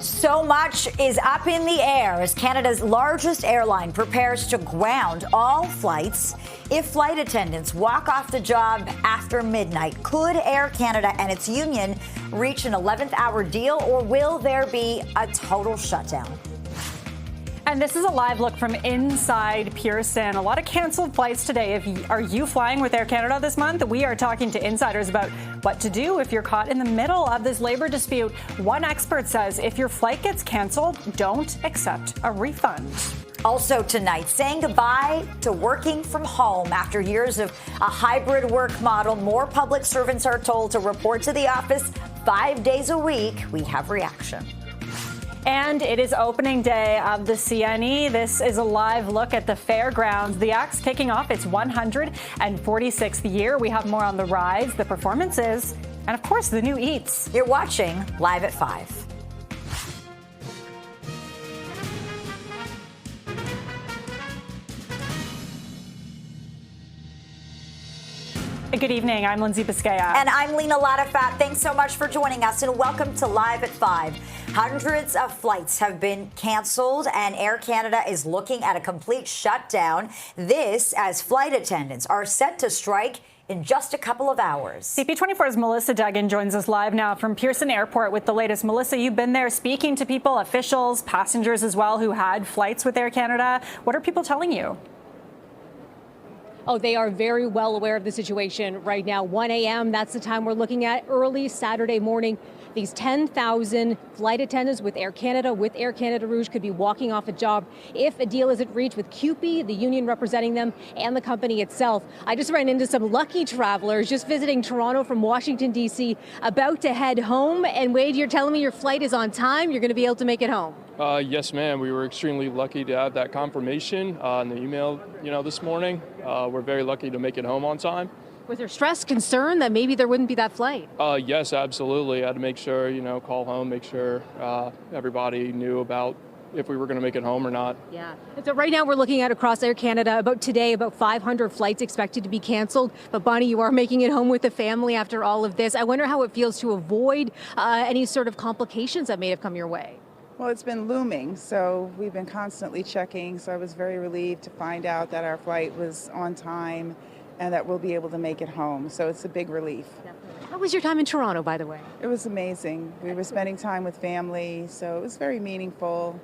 So much is up in the air as Canada's largest airline prepares to ground all flights if flight attendants walk off the job after midnight. Could Air Canada and its union reach an 11th hour deal, or will there be a total shutdown? And this is a live look from inside Pearson. A lot of canceled flights today. Are you flying with Air Canada this month? We are talking to insiders about what to do if you're caught in the middle of this labor dispute. One expert says if your flight gets canceled, don't accept a refund. Also tonight, saying goodbye to working from home after years of a hybrid work model. More public servants are told to report to the office 5 days a week. We have reaction. And it is opening day of the CNE. This is a live look at the fairgrounds. The act's kicking off its 146th year. We have more on the rides, the performances, and of course, the new eats. You're watching Live at 5. Good evening. I'm Lindsay Biscaya. And I'm Lena Latafat. Thanks so much for joining us, and welcome to Live at 5. Hundreds of flights have been canceled, and Air Canada is looking at a complete shutdown. This as flight attendants are set to strike in just a couple of hours. CP24's Melissa Duggan joins us live now from Pearson Airport with the latest. Melissa, you've been there speaking to people, officials, passengers as well, who had flights with Air Canada. What are people telling you? Oh, they are very well aware of the situation right now. 1 a.m., that's the time we're looking at, early Saturday morning. These 10,000 flight attendants with Air Canada, with Air Canada Rouge, could be walking off a job if a deal isn't reached with CUPE, the union representing them, and the company itself. I just ran into some lucky travelers just visiting Toronto from Washington, D.C., about to head home. And Wade, you're telling me your flight is on time? You're going to be able to make it home? Yes, ma'am. We were extremely lucky to have that confirmation in the email, this morning. We're very lucky to make it home on time. Was there stress, concern that maybe there wouldn't be that flight? Yes, absolutely. I had to make sure, call home, make sure everybody knew about if we were going to make it home or not. Yeah. So right now we're looking at across Air Canada, about 500 flights expected to be canceled. But Bonnie, you are making it home with the family after all of this. I wonder how it feels to avoid any sort of complications that may have come your way. Well, it's been looming, so we've been constantly checking. So I was very relieved to find out that our flight was on time and that we'll be able to make it home. So it's a big relief. Definitely. How was your time in Toronto, by the way? It was amazing. We were spending time with family, so it was very meaningful.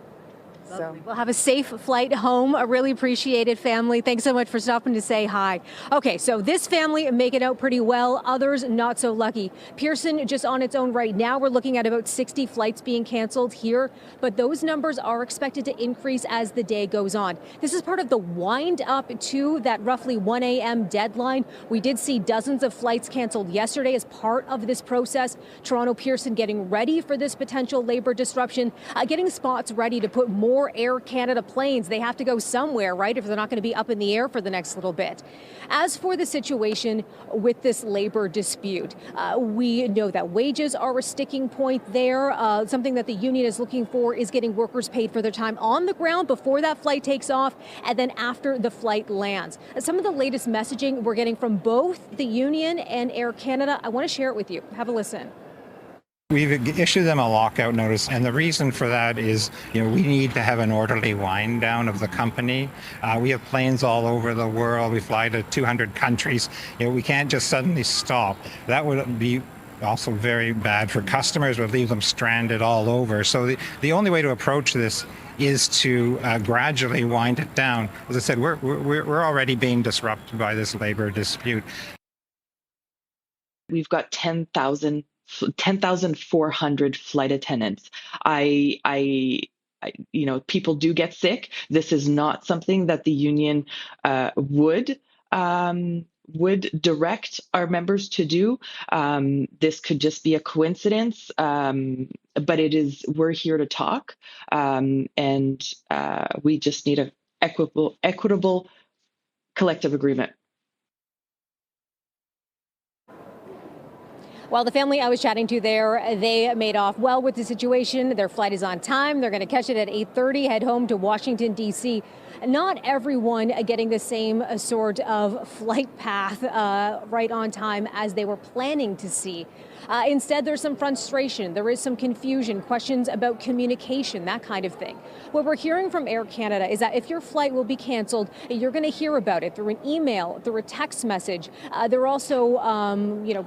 So we'll have a safe flight home. I really appreciate it, family. Thanks so much for stopping to say hi. Okay, so this family make it out pretty well. Others not so lucky. Pearson, just on its own right now, we're looking at about 60 flights being canceled here, but those numbers are expected to increase as the day goes on. This is part of the wind up to that roughly 1 a.m. deadline. We did see dozens of flights canceled yesterday as part of this process. Toronto Pearson getting ready for this potential labor disruption, getting spots ready to put more Air Canada planes. They have to go somewhere, right, if they're not going to be up in the air for the next little bit. As for the situation with this labor dispute, we know that wages are a sticking point there. Something that the union is looking for is getting workers paid for their time on the ground before that flight takes off and then after the flight lands. Some of the latest messaging we're getting from both the union and Air Canada, I want to share it with you. Have a listen. We've issued them a lockout notice, and the reason for that is, we need to have an orderly wind down of the company. We have planes all over the world. We fly to 200 countries. We can't just suddenly stop. That would be also very bad for customers, would leave them stranded all over. So the only way to approach this is to gradually wind it down. As I said, we're already being disrupted by this labor dispute. We've got 10,400 flight attendants. People do get sick. This is not something that the union would direct our members to do. This could just be a coincidence, but we're here to talk, and we just need an equitable collective agreement. Well, the family I was chatting to there, they made off well with the situation. Their flight is on time. They're going to catch it at 8:30, head home to Washington, D.C. Not everyone getting the same sort of flight path right on time as they were planning to see. Instead, there's some frustration. There is some confusion, questions about communication, that kind of thing. What we're hearing from Air Canada is that if your flight will be canceled, you're going to hear about it through an email, through a text message. There are also,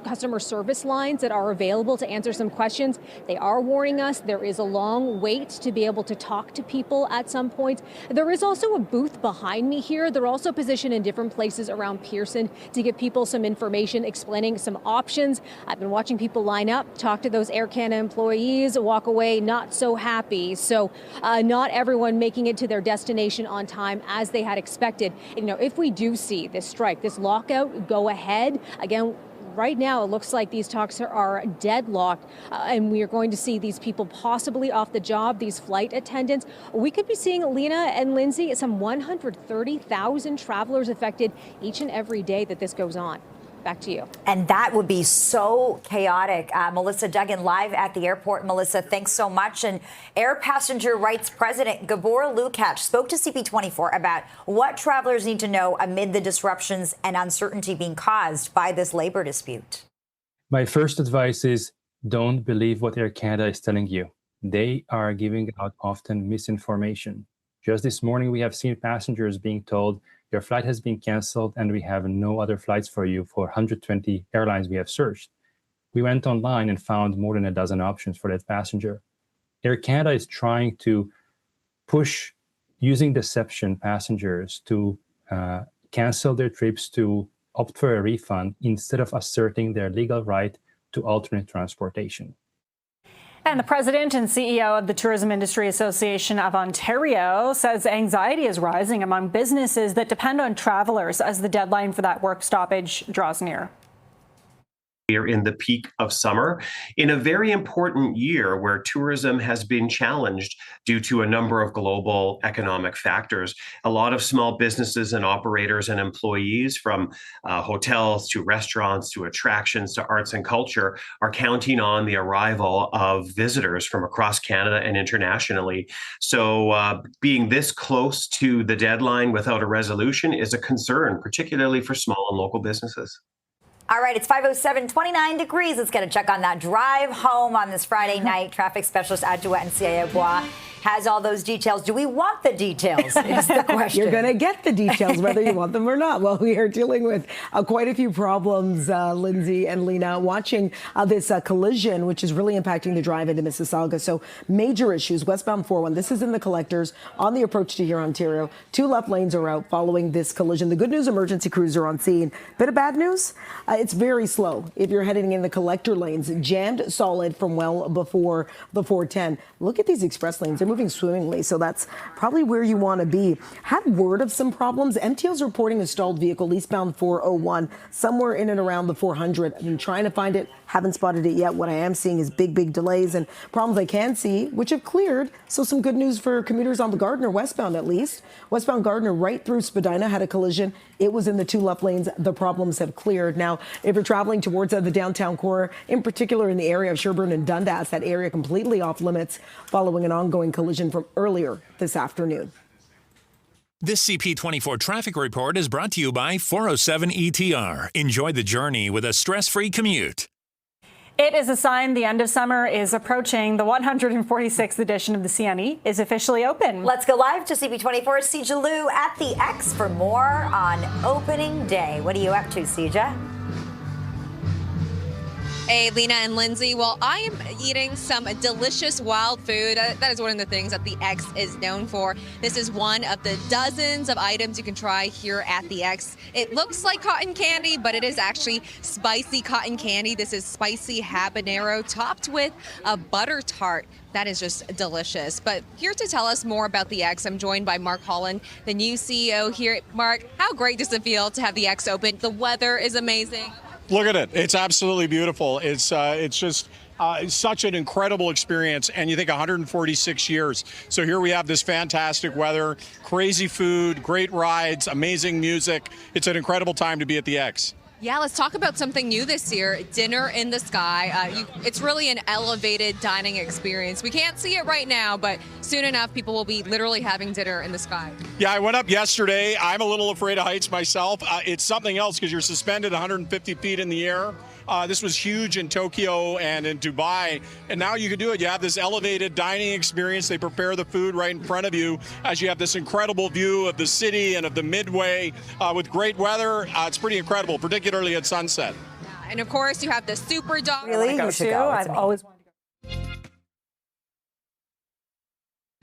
customer service lines that are available to answer some questions. They are warning us there is a long wait to be able to talk to people at some point. There is also a booth behind me here. They're also positioned in different places around Pearson to give people some information, explaining some options. I've been watching people line up, talk to those Air Canada employees, walk away not so happy. So not everyone making it to their destination on time as they had expected. If we do see this strike, this lockout go ahead, again, right now, it looks like these talks are deadlocked, and we are going to see these people possibly off the job, these flight attendants. We could be seeing, Lena and Lindsay, some 130,000 travelers affected each and every day that this goes on. Back to you. And that would be so chaotic. Melissa Duggan live at the airport. Melissa, thanks so much. And Air Passenger Rights President Gabor Lukacs spoke to CP24 about what travelers need to know amid the disruptions and uncertainty being caused by this labor dispute. My first advice is don't believe what Air Canada is telling you. They are giving out often misinformation. Just this morning, we have seen passengers being told your flight has been canceled and we have no other flights for you for 120 airlines we have searched. We went online and found more than a dozen options for that passenger. Air Canada is trying to push, using deception, passengers to cancel their trips, to opt for a refund instead of asserting their legal right to alternate transportation. And the president and CEO of the Tourism Industry Association of Ontario says anxiety is rising among businesses that depend on travelers as the deadline for that work stoppage draws near. We are in the peak of summer in a very important year where tourism has been challenged due to a number of global economic factors. A lot of small businesses and operators and employees, from hotels to restaurants to attractions to arts and culture, are counting on the arrival of visitors from across Canada and internationally. So being this close to the deadline without a resolution is a concern, particularly for small and local businesses. All right, it's 5:07, 29 degrees. Let's get a check on that drive home on this Friday night. Traffic specialist Adjoa Nsiabois has all those details. Do we want the details is the question. You're going to get the details whether you want them or not. Well, we are dealing with quite a few problems, Lindsay and Lena, watching this collision, which is really impacting the drive into Mississauga. So major issues, westbound 41. This is in the collectors on the approach to here, Ontario. 2 left lanes are out following this collision. The good news, emergency crews are on scene. Bit of bad news, it's very slow. If you're heading in the collector lanes, jammed solid from well before the 410. Look at these express lanes. They're moving swimmingly, so that's probably where you want to be. Had word of some problems. MTL's reporting a stalled vehicle eastbound 401 somewhere in and around the 400. I've been trying to find it, haven't spotted it yet. What I am seeing is big delays, and problems I can see, which have cleared. So some good news for commuters on the Gardiner westbound, at least. Westbound Gardiner right through Spadina had a collision. It was in the 2 left lanes. The problems have cleared. Now, if you're traveling towards the downtown core, in particular in the area of Sherbourne and Dundas, that area completely off limits following an ongoing collision from earlier this afternoon. This CP24 traffic report is brought to you by 407 ETR. Enjoy the journey with a stress-free commute. It is a sign the end of summer is approaching. The 146th edition of the CNE is officially open. Let's go live to CP24. Sija Lu at the X for more on opening day. What are you up to, Sija? Hey, Lena and Lindsay. Well, I am eating some delicious wild food. That is one of the things that the X is known for. This is one of the dozens of items you can try here at the X. It looks like cotton candy, but it is actually spicy cotton candy. This is spicy habanero topped with a butter tart. That is just delicious. But here to tell us more about the X, I'm joined by Mark Holland, the new CEO here. Mark, how great does it feel to have the X open? The weather is amazing. Look at it. It's absolutely beautiful. It's just such an incredible experience. And you think 146 years. So here we have this fantastic weather, crazy food, great rides, amazing music. It's an incredible time to be at the X. Yeah, let's talk about something new this year, Dinner in the Sky. It's really an elevated dining experience. We can't see it right now, but soon enough, people will be literally having dinner in the sky. Yeah, I went up yesterday. I'm a little afraid of heights myself. It's something else because you're suspended 150 feet in the air. This was huge in Tokyo and in Dubai, and now you can do it. You have this elevated dining experience. They prepare the food right in front of you as you have this incredible view of the city and of the Midway with great weather. It's pretty incredible, particularly at sunset. And of course, you have the Super Dog. Really? You should go. I've always wanted to go.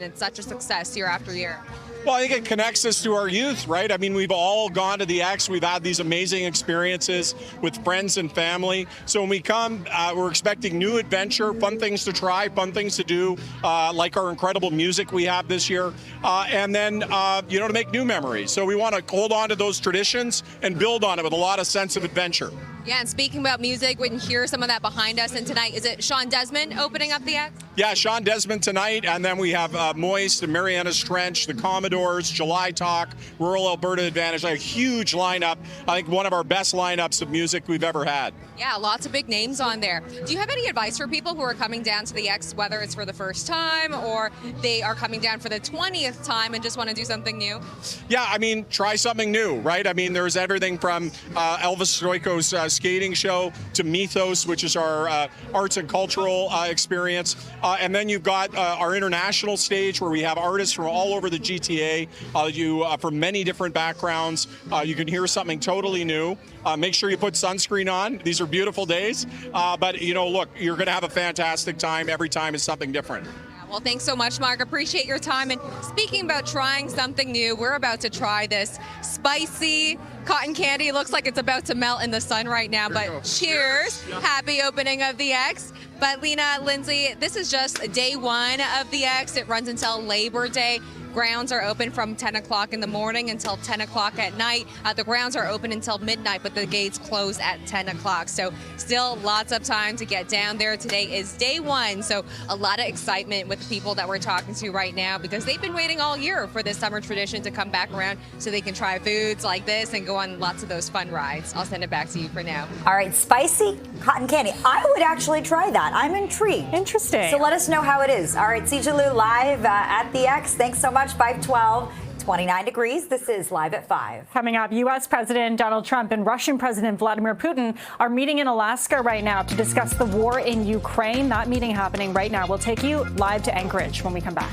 It's such a success year after year. Well, I think it connects us to our youth, right? I mean, we've all gone to the X. We've had these amazing experiences with friends and family. So when we come, we're expecting new adventure, fun things to try, fun things to do, like our incredible music we have this year, and then, to make new memories. So we want to hold on to those traditions and build on it with a lot of sense of adventure. Yeah, and speaking about music, we can hear some of that behind us. And tonight, is it Sean Desmond opening up the X? Yeah, Sean Desmond tonight, and then we have Moist, and Mariana's Trench, the Commodores, July Talk, Rural Alberta Advantage. A huge lineup. I think one of our best lineups of music we've ever had. Yeah, lots of big names on there. Do you have any advice for people who are coming down to the X, whether it's for the first time or they are coming down for the 20th time and just want to do something new? Yeah, I mean, try something new, right? I mean, there's everything from Elvis Stoiko's skating show to Mythos, which is our arts and cultural experience. And then you've got our international stage where we have artists from all over the GTA, from many different backgrounds. You can hear something totally new. Make sure you put sunscreen on. These are beautiful days. But, look, you're going to have a fantastic time. Every time is something different. Well, thanks so much, Mark. Appreciate your time. And speaking about trying something new, we're about to try this spicy cotton candy. It looks like it's about to melt in the sun right now, but cheers. Happy opening of the X. But Lena, Lindsay, this is just day one of the X. It runs until Labor Day. Grounds are open from 10 o'clock in the morning until 10 o'clock at night. The grounds are open until midnight, but the gates close at 10 o'clock. So still lots of time to get down there. Today is day one. So a lot of excitement with the people that we're talking to right now because they've been waiting all year for this summer tradition to come back around so they can try foods like this and go on lots of those fun rides. I'll send it back to you for now. All right, spicy cotton candy. I would actually try that. I'm intrigued. Interesting. So let us know how it is. All right, Sijalu live at the X. Thanks so much. 512, 29 degrees. This is Live at 5. Coming up, U.S. President Donald Trump and Russian President Vladimir Putin are meeting in Alaska right now to discuss the war in Ukraine. That meeting happening right now. We'll take you live to Anchorage when we come back.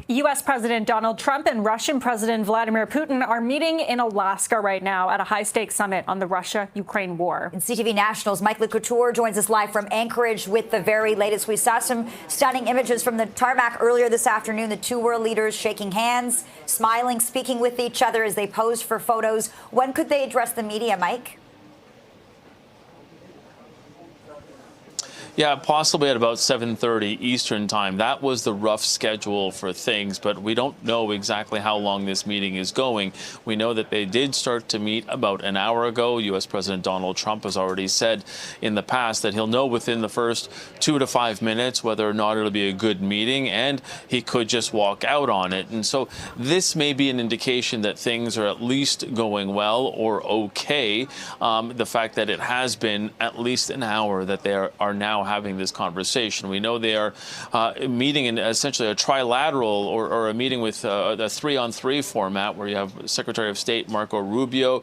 U.S. President Donald Trump and Russian President Vladimir Putin are meeting in Alaska right now at a high-stakes summit on the Russia-Ukraine war. And CTV National's Mike Couture joins us live from Anchorage with the very latest. We saw some stunning images from the tarmac earlier this afternoon. The two world leaders shaking hands, smiling, speaking with each other as they posed for photos. When could they address the media, Mike? Yeah, possibly at about 7:30 Eastern time. That was the rough schedule for things, but we don't know exactly how long this meeting is going. We know that they did start to meet about an hour ago. U.S. President Donald Trump has already said in the past that he'll know within the first 2 to 5 minutes whether or not it'll be a good meeting, and he could just walk out on it. And so this may be an indication that things are at least going well or okay. The fact that it has been at least an hour that they are now having this conversation. We know they are meeting in essentially a trilateral or a meeting with a 3-on-3 format where you have Secretary of State Marco Rubio,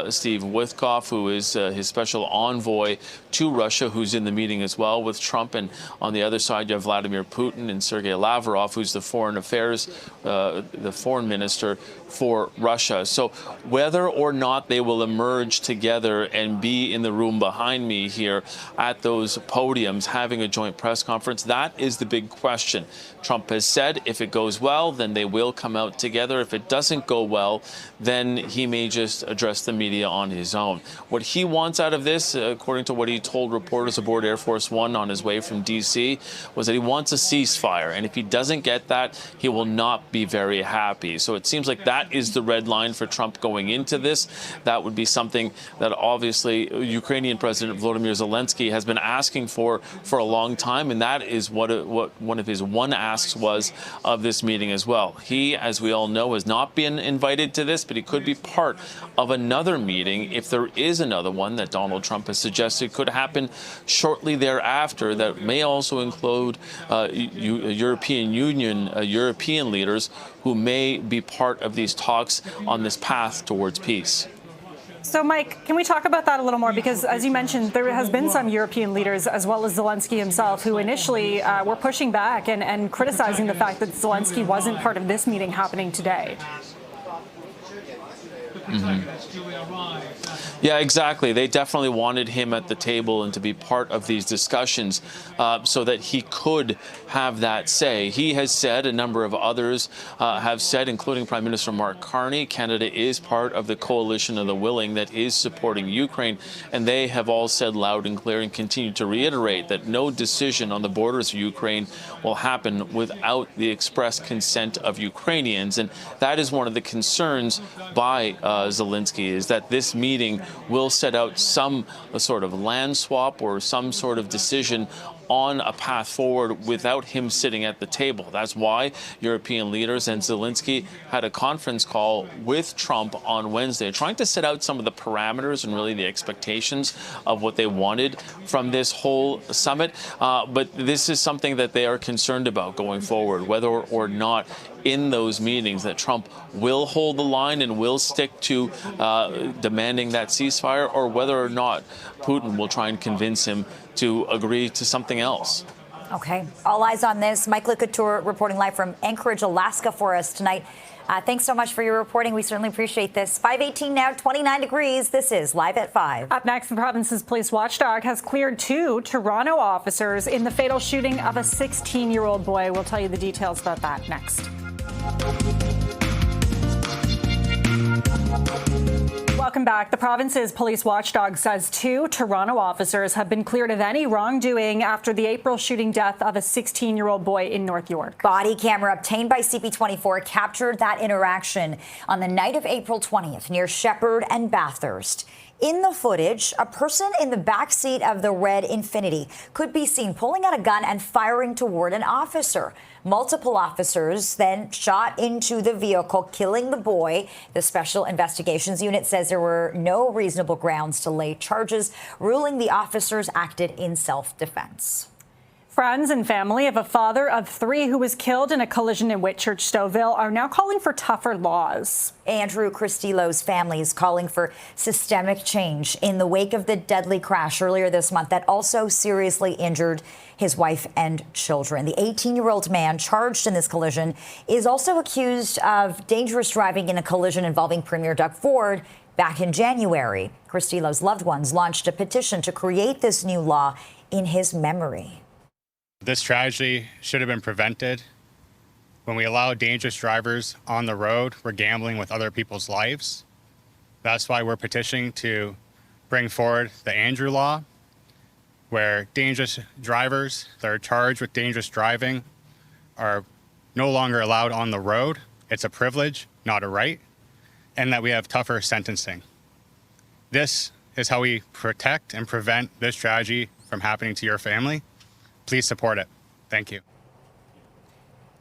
Steve Witkoff, who is his special envoy to Russia, who's in the meeting as well with Trump. And on the other side, you have Vladimir Putin and Sergei Lavrov, who's the foreign affairs, the foreign minister for Russia. So whether or not they will emerge together and be in the room behind me here at those podiums having a joint press conference, that is the big question. Trump has said if it goes well, then they will come out together. If it doesn't go well, then he may just address the media on his own. What he wants out of this, according to what he told reporters aboard Air Force One on his way from D.C., was that he wants a ceasefire. And if he doesn't get that, he will not be very happy. So it seems like that that is the red line for Trump going into this. That would be something that obviously Ukrainian President Volodymyr Zelensky has been asking for a long time, and that is what one of his asks was of this meeting as well. He, as we all know, has not been invited to this, but he could be part of another meeting if there is another one that Donald Trump has suggested could happen shortly thereafter that may also include European Union, European leaders who may be part of these talks on this path towards peace. So, Mike, can we talk about that a little more? Because, as you mentioned, there has been some European leaders, as well as Zelensky himself, who initially were pushing back and criticizing the fact that Zelensky wasn't part of this meeting happening today. Yeah, exactly. They definitely wanted him at the table and to be part of these discussions so that he could have that say. He has said, a number of others have said, including Prime Minister Mark Carney, Canada is part of the coalition of the willing that is supporting Ukraine. And they have all said loud and clear and continue to reiterate that no decision on the borders of Ukraine will happen without the express consent of Ukrainians. And that is one of the concerns by Zelensky, is that this meeting will set out some sort of land swap or some sort of decision on a path forward without him sitting at the table. That's why European leaders and Zelensky had a conference call with Trump on Wednesday, trying to set out some of the parameters and really the expectations of what they wanted from this whole summit. But this is something that they are concerned about going forward, whether or not in those meetings that Trump will hold the line and will stick to demanding that ceasefire, or whether or not Putin will try and convince him to agree to something else. Okay. All eyes on this. Mike LeCouture reporting live from Anchorage, Alaska for us tonight. Thanks so much for your reporting. We certainly appreciate this. 5:18 now, 29 degrees. This is Live at 5. Up next, the province's police watchdog has cleared 2 Toronto officers in the fatal shooting of a 16-year-old boy. We'll tell you the details about that next. Welcome back. The province's police watchdog says 2 Toronto officers have been cleared of any wrongdoing after the April shooting death of a 16-year-old boy in North York. Body camera obtained by CP24 captured that interaction on the night of April 20th near Shepherd and Bathurst. In the footage, a person in the back seat of the red Infiniti could be seen pulling out a gun and firing toward an officer. Multiple officers then shot into the vehicle, killing the boy. The Special Investigations Unit says there were no reasonable grounds to lay charges, ruling the officers acted in self-defense. Friends and family of a father of 3 who was killed in a collision in Whitchurch, Stouffville are now calling for tougher laws. Andrew Christillo's family is calling for systemic change in the wake of the deadly crash earlier this month that also seriously injured his wife and children. The 18-year-old man charged in this collision is also accused of dangerous driving in a collision involving Premier Doug Ford back in January. Christillo's loved ones launched a petition to create this new law in his memory. This tragedy should have been prevented. When we allow dangerous drivers on the road, we're gambling with other people's lives. That's why we're petitioning to bring forward the Andrew Law, where dangerous drivers that are charged with dangerous driving are no longer allowed on the road. It's a privilege, not a right, and that we have tougher sentencing. This is how we protect and prevent this tragedy from happening to your family. Please support it. Thank you.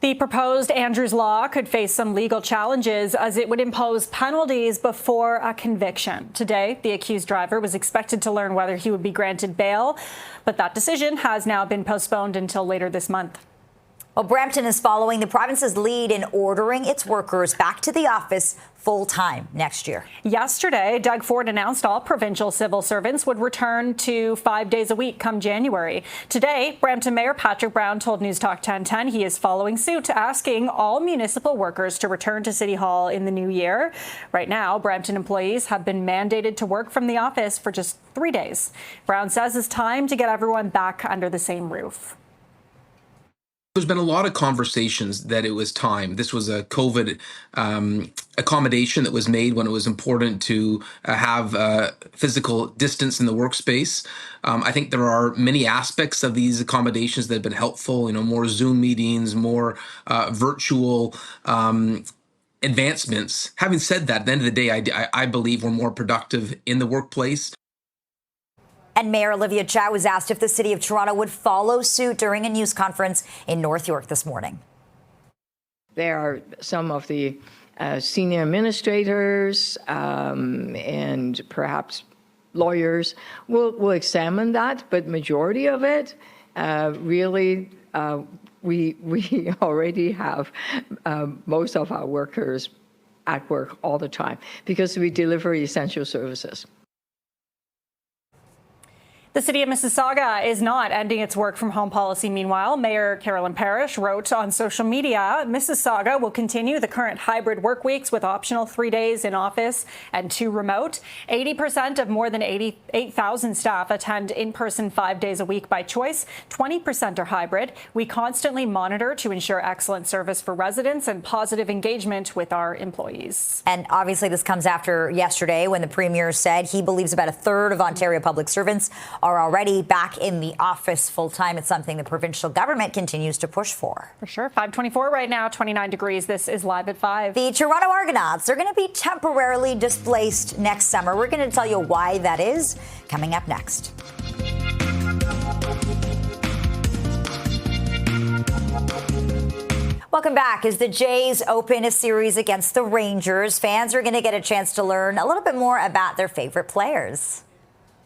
The proposed Andrews Law could face some legal challenges as it would impose penalties before a conviction. Today, the accused driver was expected to learn whether he would be granted bail, but that decision has now been postponed until later this month. Well, Brampton is following the province's lead in ordering its workers back to the office full-time next year. Yesterday, Doug Ford announced all provincial civil servants would return to 5 days a week come January. Today, Brampton Mayor Patrick Brown told News Talk 1010 he is following suit, asking all municipal workers to return to City Hall in the new year. Right now, Brampton employees have been mandated to work from the office for just 3 days. Brown says it's time to get everyone back under the same roof. There's been a lot of conversations that it was time. This was a COVID accommodation that was made when it was important to have physical distance in the workspace. I think there are many aspects of these accommodations that have been helpful, more Zoom meetings, more virtual advancements. Having said that, at the end of the day, I believe we're more productive in the workplace. And Mayor Olivia Chow was asked if the city of Toronto would follow suit during a news conference in North York this morning. There are some of the senior administrators and perhaps lawyers will examine that, but majority of it really we already have most of our workers at work all the time because we deliver essential services. The city of Mississauga is not ending its work from home policy. Meanwhile, Mayor Carolyn Parrish wrote on social media, Mississauga will continue the current hybrid work weeks with optional 3 days in office and 2 remote. 80% of more than 88,000 staff attend in person 5 days a week by choice. 20% are hybrid. We constantly monitor to ensure excellent service for residents and positive engagement with our employees. And obviously this comes after yesterday when the premier said he believes about a third of Ontario public servants are already back in the office full time. It's something the provincial government continues to push for. For sure. 5:24 right now, 29 degrees. This is Live at 5. The Toronto Argonauts are going to be temporarily displaced next summer. We're going to tell you why that is coming up next. Welcome back. As the Jays open a series against the Rangers, fans are going to get a chance to learn a little bit more about their favorite players.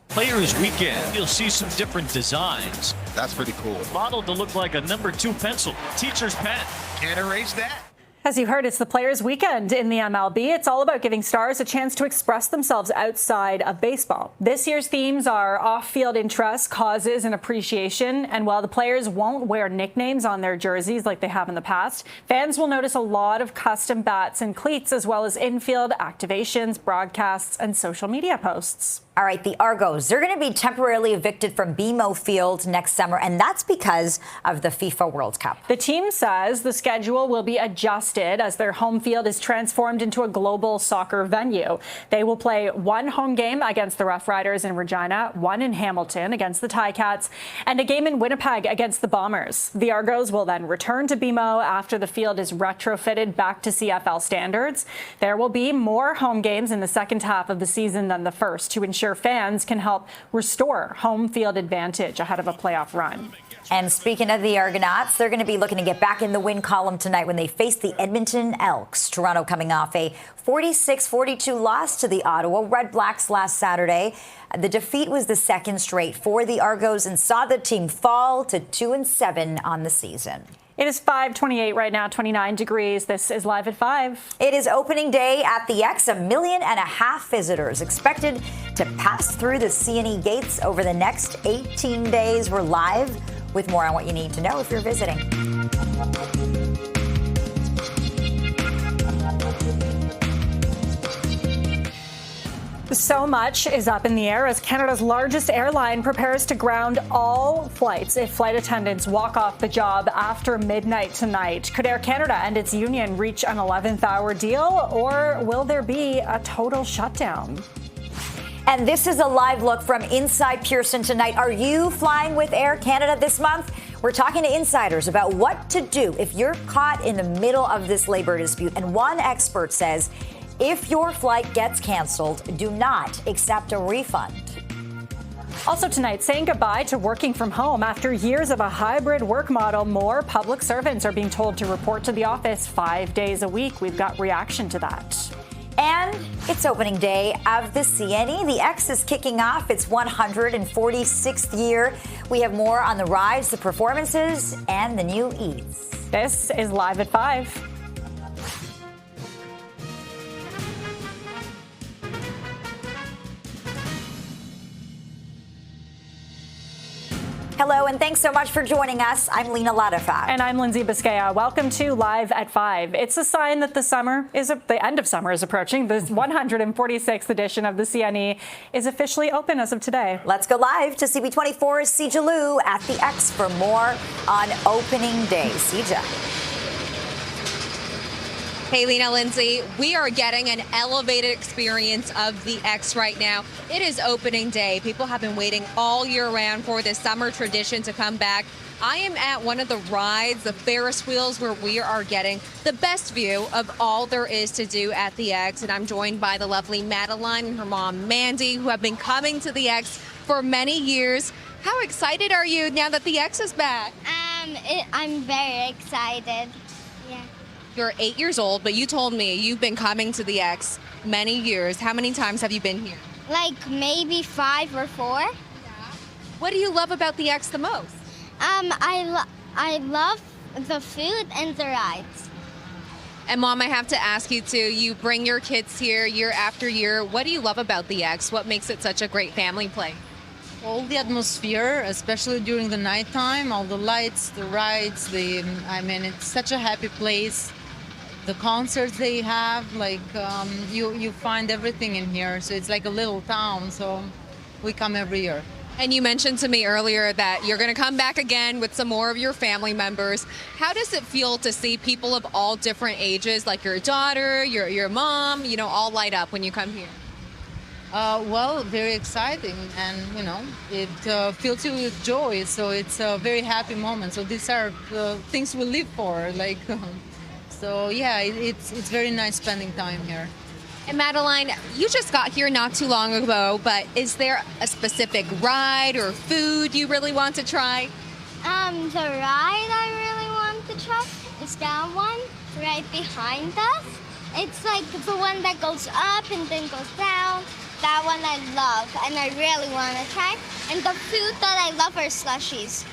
Players Weekend, you'll see some different designs. That's pretty cool. Modeled to look like a number 2 pencil, teacher's pen. Can't erase that. As you heard, it's the Players' Weekend in the MLB. It's all about giving stars a chance to express themselves outside of baseball. This year's themes are off-field interests, causes, and appreciation. And while the players won't wear nicknames on their jerseys like they have in the past, fans will notice a lot of custom bats and cleats, as well as infield activations, broadcasts, and social media posts. All right, the Argos, they're going to be temporarily evicted from BMO Field next summer, and that's because of the FIFA World Cup. The team says the schedule will be adjusted as their home field is transformed into a global soccer venue. They will play 1 home game against the Rough Riders in Regina, 1 in Hamilton against the Ticats, and a game in Winnipeg against the Bombers. The Argos will then return to BMO after the field is retrofitted back to CFL standards. There will be more home games in the second half of the season than the first to ensure fans can help restore home field advantage ahead of a playoff run. And speaking of the Argonauts, they're going to be looking to get back in the win column tonight when they face the Edmonton Elks. Toronto coming off a 46-42 loss to the Ottawa Redblacks last Saturday. The defeat was the second straight for the Argos and saw the team fall to 2-7 on the season. It is 5:28 right now, 29 degrees. This is Live at 5. It is opening day at the X. 1.5 million visitors expected to pass through the CNE gates over the next 18 days. We're live with more on what you need to know if you're visiting. So much is up in the air as Canada's largest airline prepares to ground all flights if flight attendants walk off the job after midnight tonight. Could Air Canada and its union reach an 11th hour deal, or will there be a total shutdown? And this is a live look from inside Pearson tonight. Are you flying with Air Canada this month? We're talking to insiders about what to do if you're caught in the middle of this labor dispute. And one expert says, if your flight gets canceled, do not accept a refund. Also tonight, saying goodbye to working from home. After years of a hybrid work model, more public servants are being told to report to the office 5 days a week. We've got reaction to that. And it's opening day of the CNE. The X is kicking off its 146th year. We have more on the rides, the performances, and the new eats. This is Live at 5. Hello, and thanks so much for joining us. I'm Lena Ladefat. And I'm Lindsay Biscaya. Welcome to Live at 5. It's a sign that the end of summer is approaching. The 146th edition of the CNE is officially open as of today. Let's go live to CP24's Sija Lu at the X for more on opening day. Sija. Hey, Lena, Lindsay, we are getting an elevated experience of the X right now. It is opening day. People have been waiting all year round for this summer tradition to come back. I am at one of the rides, the Ferris wheels, where we are getting the best view of all there is to do at the X. And I'm joined by the lovely Madeline and her mom, Mandy, who have been coming to the X for many years. How excited are you now that the X is back? I'm very excited. Yeah. You're 8 years old, but you told me you've been coming to the X many years. How many times have you been here? Like maybe 5 or 4. Yeah. What do you love about the X the most? I love the food and the rides. And Mom, I have to ask you too, you bring your kids here year after year. What do you love about the X? What makes it such a great family place? All the atmosphere, especially during the nighttime, all the lights, the rides, it's such a happy place. The concerts they have, you find everything in here. So it's like a little town, so we come every year. And you mentioned to me earlier that you're going to come back again with some more of your family members. How does it feel to see people of all different ages, like your daughter, your mom, all light up when you come here? Well, very exciting, and it fills you with joy. So it's a very happy moment. So these are the things we live for. So yeah, it's very nice spending time here. And Madeline, you just got here not too long ago, but is there a specific ride or food you really want to try? The ride I really want to try is that one right behind us. It's like the one that goes up and then goes down. That one I love, and I really want to try. And the food that I love are slushies.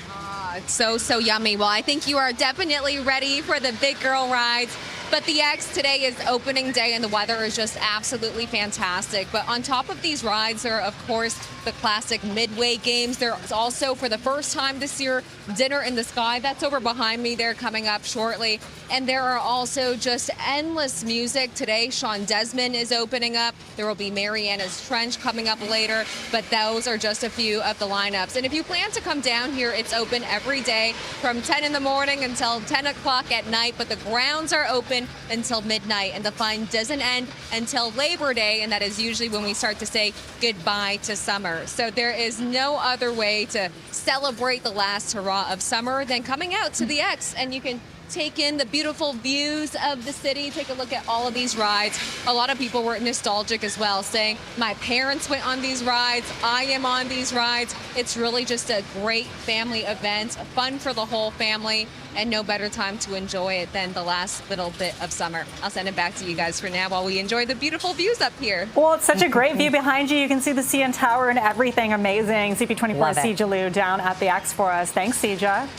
It's so yummy. Well, I think you are definitely ready for the big girl rides. But the X today is opening day and the weather is just absolutely fantastic. But on top of these rides, there are, of course, the classic Midway games. There's also, for the first time this year, Dinner in the Sky. That's over behind me there, coming up shortly. And there are also just endless music. Today, Sean Desmond is opening up. There will be Mariana's Trench coming up later. But those are just a few of the lineups. And if you plan to come down here, it's open every day from 10 in the morning until 10 o'clock at night. But the grounds are open until midnight, and the fun doesn't end until Labor Day, and that is usually when we start to say goodbye to summer. So there is no other way to celebrate the last hurrah of summer than coming out to the X, and you can take in the beautiful views of the city, take a look at all of these rides. A lot of people were nostalgic as well, saying, my parents went on these rides, I am on these rides. It's really just a great family event, fun for the whole family, and no better time to enjoy it than the last little bit of summer. I'll send it back to you guys for now while we enjoy the beautiful views up here. Well, it's such a great view behind you. You can see the CN Tower and everything amazing. CP24 Sija Liu down at the X for us. Thanks, Sija.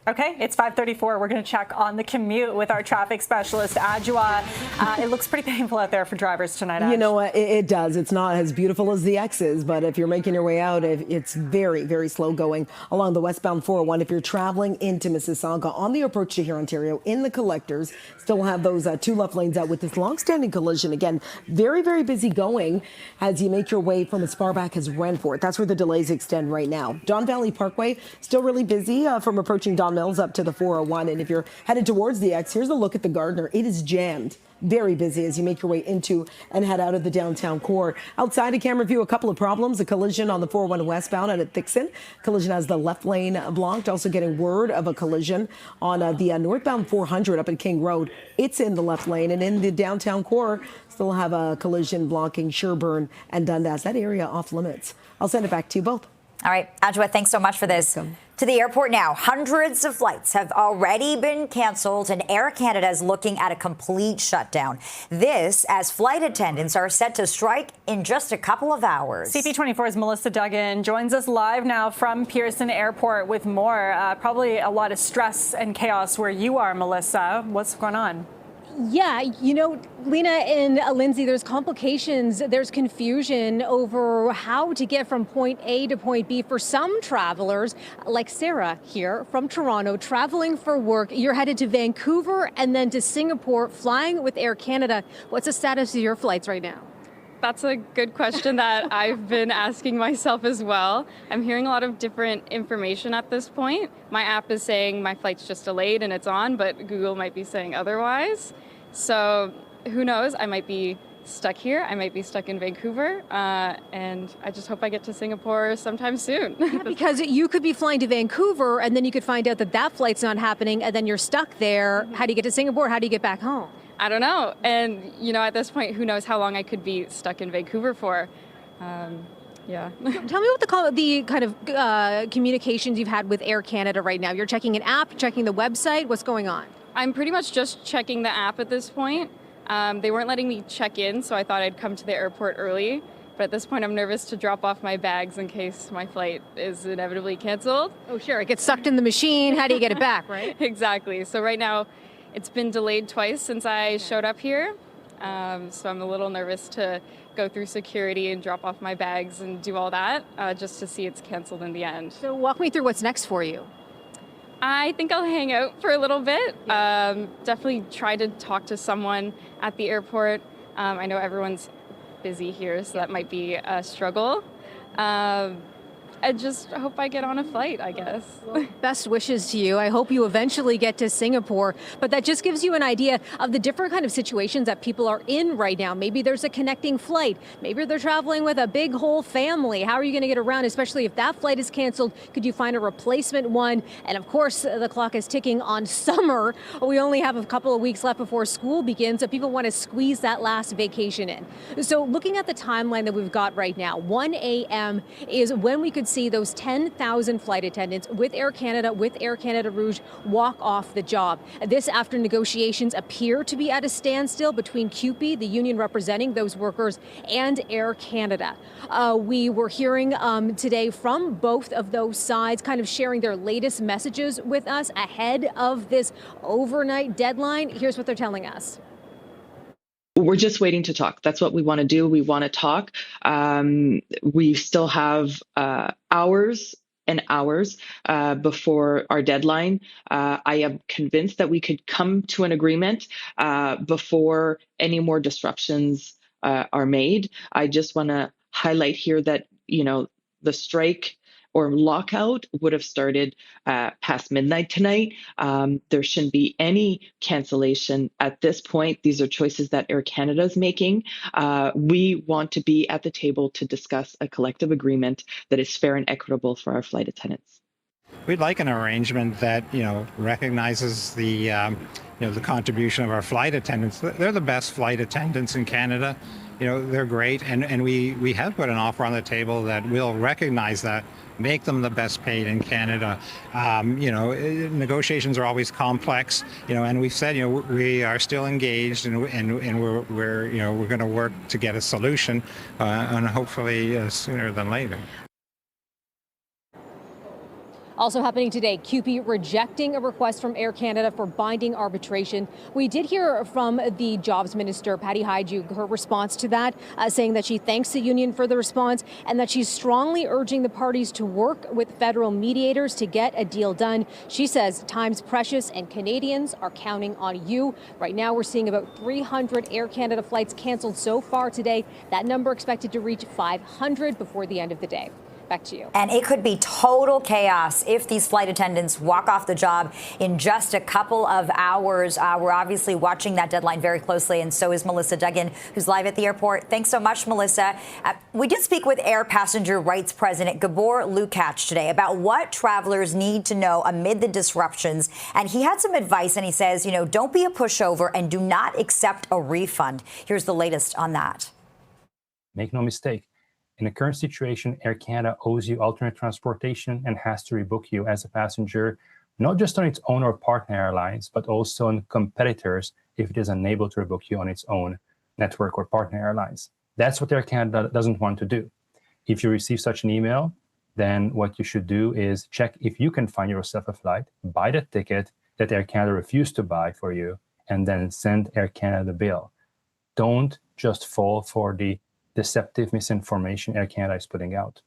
Okay, it's 5:34. We're going to check on the commute with our traffic specialist, Adjoa. It looks pretty painful out there for drivers tonight, Adj. You know what? It does. It's not as beautiful as the X is, but if you're making your way out, it's very, very slow going along the westbound 401. If you're traveling into Mississauga on the approach to here, Ontario, in the collectors, still have those 2 left lanes out with this long-standing collision. Again, very, very busy going as you make your way from as far back as Renfort. That's where the delays extend right now. Don Valley Parkway, still really busy from approaching Don Mills up to the 401. And if you're headed towards the X, here's a look at the Gardner. It is jammed. Very busy as you make your way into and head out of the downtown core. Outside of camera view, a couple of problems. A collision on the 401 westbound out at Thixon. Collision has the left lane blocked. Also getting word of a collision on the northbound 400 up at King Road. It's in the left lane. And in the downtown core, still have a collision blocking Sherbourne and Dundas. That area off limits. I'll send it back to you both. All right, Adjoa, thanks so much for this. Welcome. To the airport now. Hundreds of flights have already been canceled, and Air Canada is looking at a complete shutdown. This as flight attendants are set to strike in just a couple of hours. CP24's Melissa Duggan joins us live now from Pearson Airport with more. Probably a lot of stress and chaos where you are, Melissa. What's going on? Yeah, you know, Lena and Lindsay, there's complications, there's confusion over how to get from point A to point B for some travelers, like Sarah here from Toronto, traveling for work. You're headed to Vancouver and then to Singapore, flying with Air Canada. What's the status of your flights right now? That's a good question that I've been asking myself as well. I'm hearing a lot of different information at this point. My app is saying my flight's just delayed and it's on, but Google might be saying otherwise. So who knows? I might be stuck here. I might be stuck in Vancouver. And I just hope I get to Singapore sometime soon. Yeah, because you could be flying to Vancouver and then you could find out that that flight's not happening and then you're stuck there. How do you get to Singapore? How do you get back home? I don't know. And, you know, at this point, who knows how long I could be stuck in Vancouver for. Yeah. Tell me what the kind of communications you've had with Air Canada right now. You're checking an app, checking the website. What's going on? I'm pretty much just checking the app at this point. They weren't letting me check in, so I thought I'd come to the airport early. But at this point, I'm nervous to drop off my bags in case my flight is inevitably canceled. Oh, sure. It gets sucked in the machine. How do you get it back, right? Exactly. So right now, it's been delayed twice since I showed up here. So I'm a little nervous to go through security and drop off my bags and do all that just to see it's canceled in the end. So walk me through what's next for you. I think I'll hang out for a little bit. Definitely try to talk to someone at the airport. I know everyone's busy here, so that might be a struggle. I just hope I get on a flight, I guess. Well, best wishes to you. I hope you eventually get to Singapore. But that just gives you an idea of the different kind of situations that people are in right now. Maybe there's a connecting flight. Maybe they're traveling with a big whole family. How are you going to get around, especially if that flight is canceled? Could you find a replacement one? And of course, the clock is ticking on summer. We only have a couple of weeks left before school begins, so people want to squeeze that last vacation in. So looking at the timeline that we've got right now, 1 a.m. is when we could see those 10,000 flight attendants with Air Canada, with Air Canada Rouge, walk off the job. This after negotiations appear to be at a standstill between CUPE, the union representing those workers, and Air Canada. We were hearing today from both of those sides, kind of sharing their latest messages with us ahead of this overnight deadline. Here's what they're telling us. We're just waiting to talk. That's what we want to do. We want to talk. We still have hours and hours before our deadline. I am convinced that we could come to an agreement before any more disruptions are made. I just want to highlight here that, you know, the strike or lockout would have started past midnight tonight. There shouldn't be any cancellation at this point. These are choices that Air Canada is making. We want to be at the table to discuss a collective agreement that is fair and equitable for our flight attendants. We'd like an arrangement that, you know, recognizes the contribution of our flight attendants. They're the best flight attendants in Canada. You know, they're great, and we have put an offer on the table that will recognize that, make them the best paid in Canada. Negotiations are always complex, and we've said, we are still engaged, and we're going to work to get a solution, and hopefully sooner than later. Also happening today, CUPE rejecting a request from Air Canada for binding arbitration. We did hear from the Jobs Minister, Patty Hajdu, her response to that, saying that she thanks the union for the response and that she's strongly urging the parties to work with federal mediators to get a deal done. She says time's precious and Canadians are counting on you. Right now, we're seeing about 300 Air Canada flights canceled so far today. That number expected to reach 500 before the end of the day. Back to you. And it could be total chaos if these flight attendants walk off the job in just a couple of hours. We're obviously watching that deadline very closely, and so is Melissa Duggan, who's live at the airport. Thanks so much, Melissa. We did speak with Air Passenger Rights President Gabor Lukács today about what travelers need to know amid the disruptions. And he had some advice, and he says, don't be a pushover and do not accept a refund. Here's the latest on that. Make no mistake. In the current situation, Air Canada owes you alternate transportation and has to rebook you as a passenger, not just on its own or partner airlines, but also on competitors if it is unable to rebook you on its own network or partner airlines. That's what Air Canada doesn't want to do. If you receive such an email, then what you should do is check if you can find yourself a flight, buy the ticket that Air Canada refused to buy for you, and then send Air Canada the bill. Don't just fall for the deceptive misinformation Air Canada is putting out.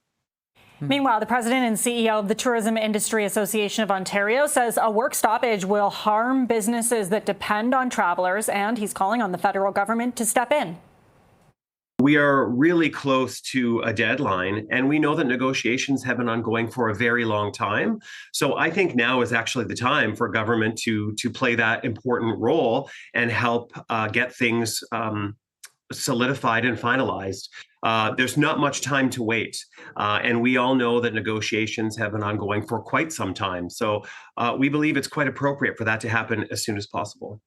Meanwhile, the president and CEO of the Tourism Industry Association of Ontario says a work stoppage will harm businesses that depend on travelers, and he's calling on the federal government to step in. We are really close to a deadline, and we know that negotiations have been ongoing for a very long time. So I think now is actually the time for government to play that important role and help get things solidified and finalized. There's not much time to wait. And we all know that negotiations have been ongoing for quite some time. So we believe it's quite appropriate for that to happen as soon as possible.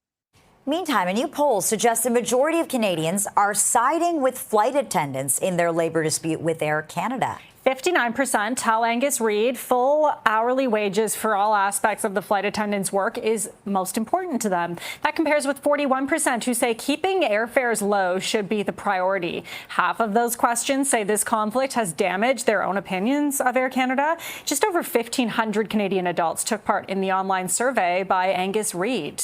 Meantime, a new poll suggests a majority of Canadians are siding with flight attendants in their labor dispute with Air Canada. 59% tell Angus Reid full hourly wages for all aspects of the flight attendants' work is most important to them. That compares with 41% who say keeping airfares low should be the priority. Half of those questions say this conflict has damaged their own opinions of Air Canada. Just over 1,500 Canadian adults took part in the online survey by Angus Reid.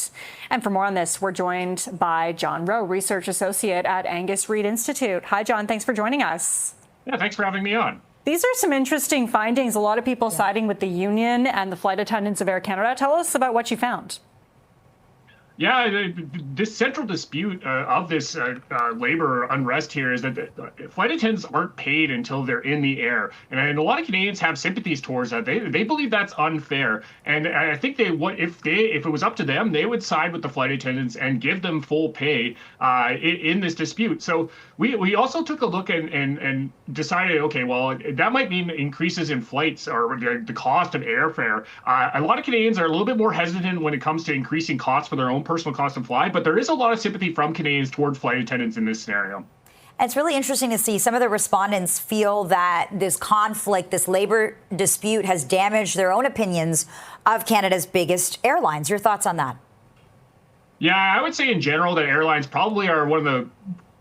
And for more on this, we're joined by John Rowe, Research Associate at Angus Reid Institute. Hi, John. Thanks for joining us. Yeah, thanks for having me on. These are some interesting findings. A lot of people siding with the union and the flight attendants of Air Canada. Tell us about what you found. Yeah, this central dispute of this labor unrest here is that flight attendants aren't paid until they're in the air. And a lot of Canadians have sympathies towards that. They believe that's unfair. And I think if it was up to them, they would side with the flight attendants and give them full pay in this dispute. So we also took a look and decided, okay, well, that might mean increases in flights or the cost of airfare. A lot of Canadians are a little bit more hesitant when it comes to increasing costs for their own personal cost of fly, but there is a lot of sympathy from Canadians toward flight attendants in this scenario. It's really interesting to see some of the respondents feel that this conflict, this labor dispute, has damaged their own opinions of Canada's biggest airlines. Your thoughts on that? Yeah, I would say in general that airlines probably are one of the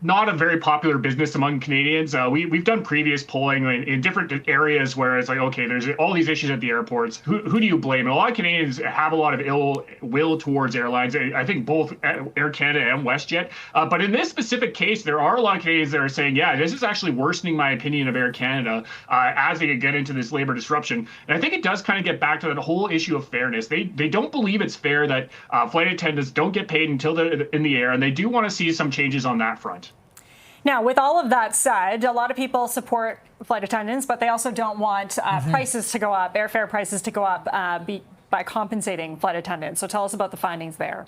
not a very popular business among Canadians. We've done previous polling in different areas where it's like, okay, there's all these issues at the airports. Who do you blame? And a lot of Canadians have a lot of ill will towards airlines. I think both Air Canada and WestJet. But in this specific case, there are a lot of Canadians that are saying, yeah, this is actually worsening my opinion of Air Canada as they get into this labor disruption. And I think it does kind of get back to that whole issue of fairness. They don't believe it's fair that flight attendants don't get paid until they're in the air, and they do want to see some changes on that front. Now, with all of that said, a lot of people support flight attendants, but they also don't want prices to go up, airfare prices to go up by compensating flight attendants. So tell us about the findings there.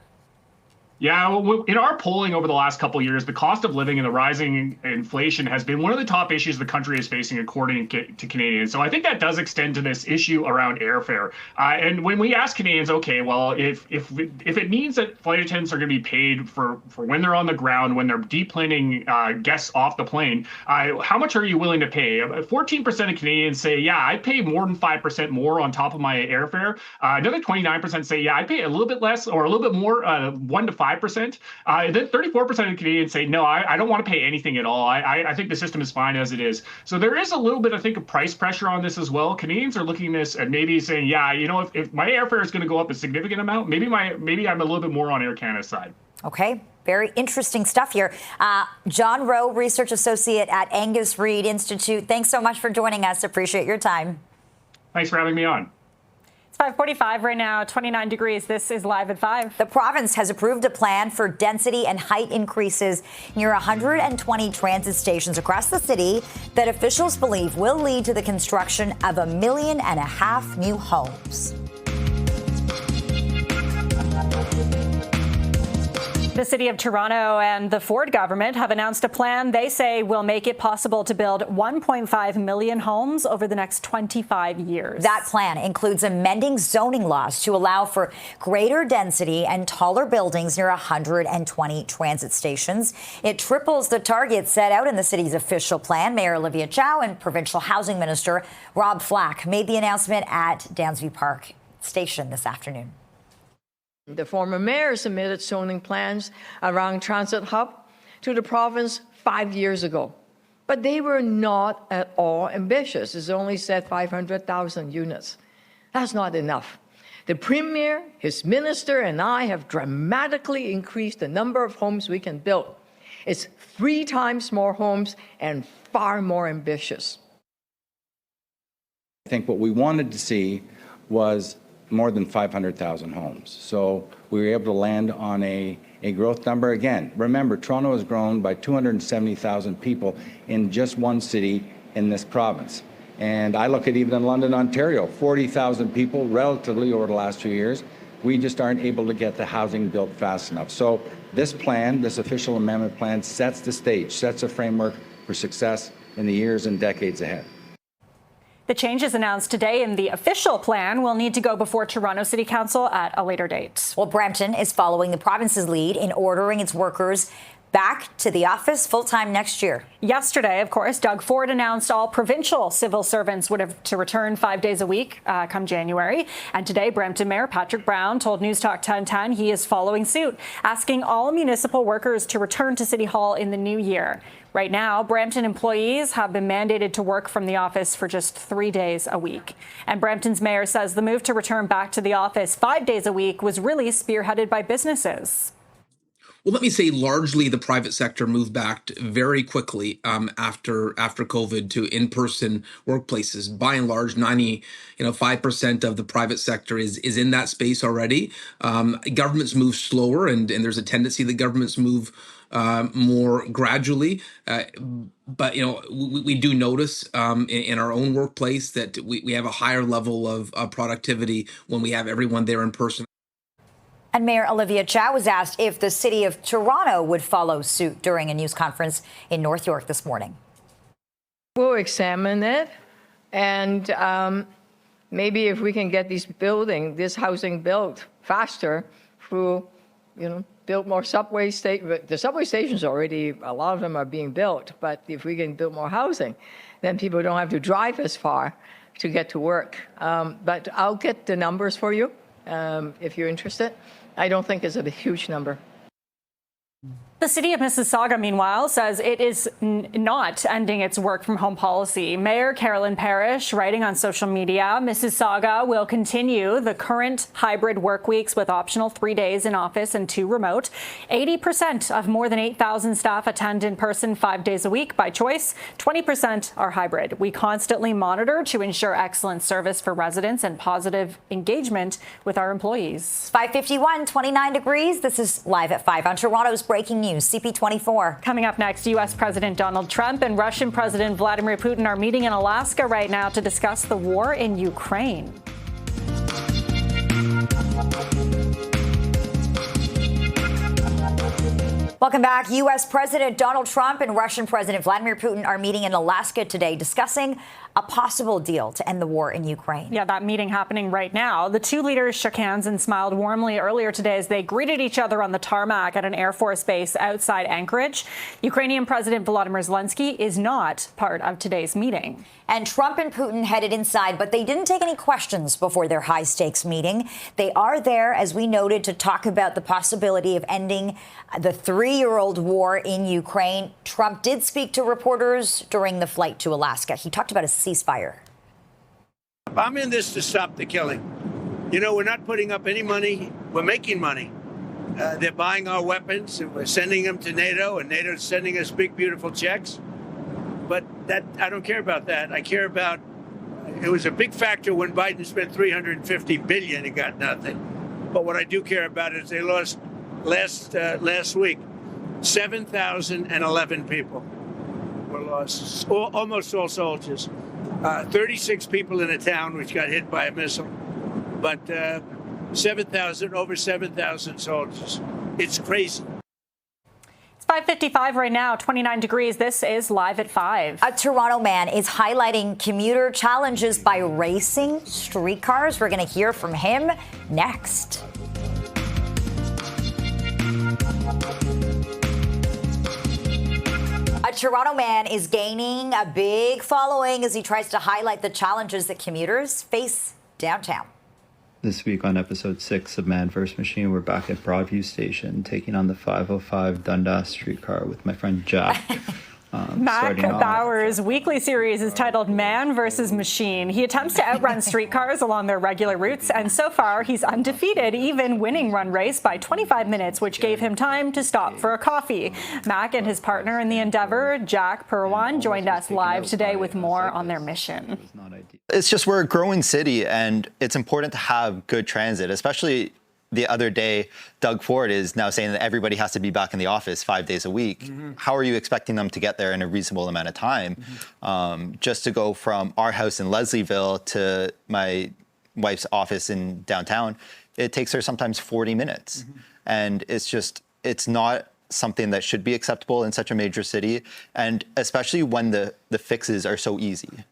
Yeah, well, in our polling over the last couple of years, the cost of living and the rising inflation has been one of the top issues the country is facing, according to Canadians. So I think that does extend to this issue around airfare. And when we ask Canadians, okay, well, if it means that flight attendants are going to be paid for when they're on the ground, when they're deplaning guests off the plane, how much are you willing to pay? 14% of Canadians say, yeah, I'd pay more than 5% more on top of my airfare. Another 29% say, yeah, I'd pay a little bit less or a little bit more, 1 to 5%. Then 34% of Canadians say, no, I don't want to pay anything at all. I think the system is fine as it is. So there is a little bit, I think, of price pressure on this as well. Canadians are looking at this and maybe saying, yeah, you know, if my airfare is going to go up a significant amount, maybe I'm a little bit more on Air Canada's side. Okay. Very interesting stuff here. John Rowe, Research Associate at Angus Reid Institute. Thanks so much for joining us. Appreciate your time. Thanks for having me on. It's 5:45 right now, 29 degrees. This is Live at 5. The province has approved a plan for density and height increases near 120 transit stations across the city that officials believe will lead to the construction of 1.5 million new homes. The City of Toronto and the Ford government have announced a plan they say will make it possible to build 1.5 million homes over the next 25 years. That plan includes amending zoning laws to allow for greater density and taller buildings near 120 transit stations. It triples the target set out in the city's official plan. Mayor Olivia Chow and Provincial Housing Minister Rob Flack made the announcement at Dansby Park Station this afternoon. The former mayor submitted zoning plans around Transit Hub to the province 5 years ago, but they were not at all ambitious. It's only said 500,000 units. That's not enough. The premier, his minister, and I have dramatically increased the number of homes we can build. It's 3 times more homes and far more ambitious. I think what we wanted to see was more than 500,000 homes. So we were able to land on a growth number. Again, remember, Toronto has grown by 270,000 people in just one city in this province. And I look at even in London, Ontario, 40,000 people relatively over the last 2 years. We just aren't able to get the housing built fast enough. So this plan, this official amendment plan, sets the stage, sets a framework for success in the years and decades ahead. The changes announced today in the official plan will need to go before Toronto City Council at a later date. Well, Brampton is following the province's lead in ordering its workers back to the office full-time next year. Yesterday, of course, Doug Ford announced all provincial civil servants would have to return 5 days a week come January. And today, Brampton Mayor Patrick Brown told News Talk 1010 he is following suit, asking all municipal workers to return to City Hall in the new year. Right now, Brampton employees have been mandated to work from the office for just 3 days a week. And Brampton's mayor says the move to return back to the office 5 days a week was really spearheaded by businesses. Well, let me say largely the private sector moved back very quickly after COVID to in-person workplaces. By and large, 5% of the private sector is in that space already. Governments move slower, and there's a tendency that governments move more gradually. But we do notice in our own workplace that we have a higher level of productivity when we have everyone there in person. And Mayor Olivia Chow was asked if the city of Toronto would follow suit during a news conference in North York this morning. We'll examine it, and maybe if we can get this housing built faster through, build more subway stations. The subway stations already, a lot of them are being built, but if we can build more housing, then people don't have to drive as far to get to work. But I'll get the numbers for you if you're interested. I don't think it's a huge number. The city of Mississauga, meanwhile, says it is not ending its work from home policy. Mayor Carolyn Parrish writing on social media, Mississauga will continue the current hybrid work weeks with optional 3 days in office and 2 remote. 80% of more than 8,000 staff attend in person 5 days a week by choice. 20% are hybrid. We constantly monitor to ensure excellent service for residents and positive engagement with our employees. 5:51, 29 degrees. This is Live at 5 on Toronto's Breaking News, CP24. Coming up next, U.S. President Donald Trump and Russian President Vladimir Putin are meeting in Alaska right now to discuss the war in Ukraine. Welcome back. U.S. President Donald Trump and Russian President Vladimir Putin are meeting in Alaska today discussing a possible deal to end the war in Ukraine. Yeah, that meeting happening right now. The two leaders shook hands and smiled warmly earlier today as they greeted each other on the tarmac at an Air Force base outside Anchorage. Ukrainian President Volodymyr Zelensky is not part of today's meeting. And Trump and Putin headed inside, but they didn't take any questions before their high-stakes meeting. They are there, as we noted, to talk about the possibility of ending the 3-year-old war in Ukraine. Trump did speak to reporters during the flight to Alaska. He talked about a ceasefire. I'm in this to stop the killing. We're not putting up any money. We're making money. They're buying our weapons, and we're sending them to NATO, and NATO's sending us big, beautiful checks. But I don't care about that. I care about, it was a big factor when Biden spent $350 billion and got nothing. But what I do care about is they lost last week, 7,011 people were lost, almost all soldiers. 36 people in a town which got hit by a missile, but over 7,000 soldiers. It's crazy. It's 5:55 right now, 29 degrees. This is Live at 5. A Toronto man is highlighting commuter challenges by racing streetcars. We're going to hear from him next. A Toronto man is gaining a big following as he tries to highlight the challenges that commuters face downtown. This week on episode 6 of Man vs. Machine, we're back at Broadview Station, taking on the 505 Dundas streetcar with my friend Jack. Mac Bauer's weekly series is titled Man vs. Machine. He attempts to outrun streetcars along their regular routes, and so far he's undefeated, even winning one race by 25 minutes, which gave him time to stop for a coffee. Mac and his partner in the endeavor, Jack Purwan, joined us live today with more on their mission. It's just we're a growing city, and it's important to have good transit, especially the other day, Doug Ford is now saying that everybody has to be back in the office 5 days a week. Mm-hmm. How are you expecting them to get there in a reasonable amount of time? Mm-hmm. Just to go from our house in Leslieville to my wife's office in downtown, it takes her sometimes 40 minutes. Mm-hmm. And it's not something that should be acceptable in such a major city, and especially when the fixes are so easy.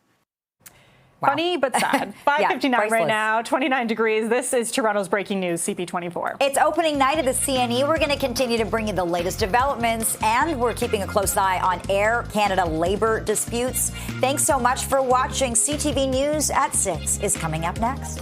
Wow. Funny but sad. 5:59 right now, 29 degrees. This is Toronto's breaking news, CP24. It's opening night of the CNE. We're going to continue to bring you the latest developments, and we're keeping a close eye on Air Canada labor disputes. Thanks so much for watching. CTV News at 6 is coming up next.